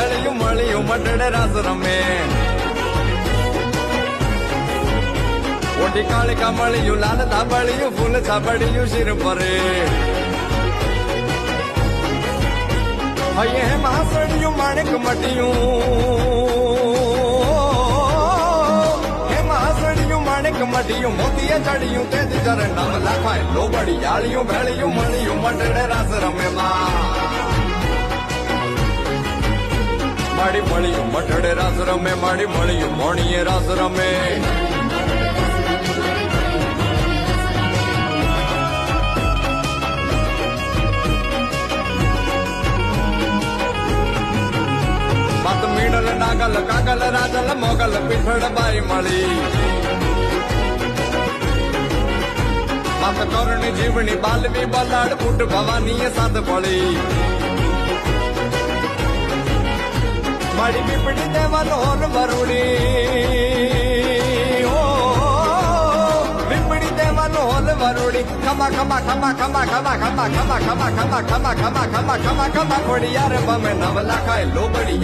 ભેળિયું મળ્યું મટડે રાસ રમે ઓઢી કાળકા મળ્યું લાલ ધાબળિયું ફૂલ છાબડિયું શિર પરે હૈયે માસડિયું માણેક મટિયું હે માસડિયું માણેક મટિયું મોતીએ ચડિયું તેથી જરે નામ લાખાય લોબડી યાળિયું ભેળિયું મળ્યું મટડે રાસ રમે માડી મળ્યું મટડે રાસ રમે માડી મળ્યું મોણીએ રાસ રમે મીણલ નાગલ કાગલ રાજલ મોગલ પીઠળ બાઈ મળી માત કરણી જીવણી બાલવી બલાડ ફૂટ ભવાની સાત પડી મારી પીપડી દેવલ હોલ વરુડી ઓ પીપડી દેવલ હોલ વરુડી ખમા ખમા ખમા ખમા ખમા ખમા ખમા ખમા ખમા ખમા ખમા ખમા ખમા ખમા ખોડિયા રે બમે નવ લાખાય લોબડી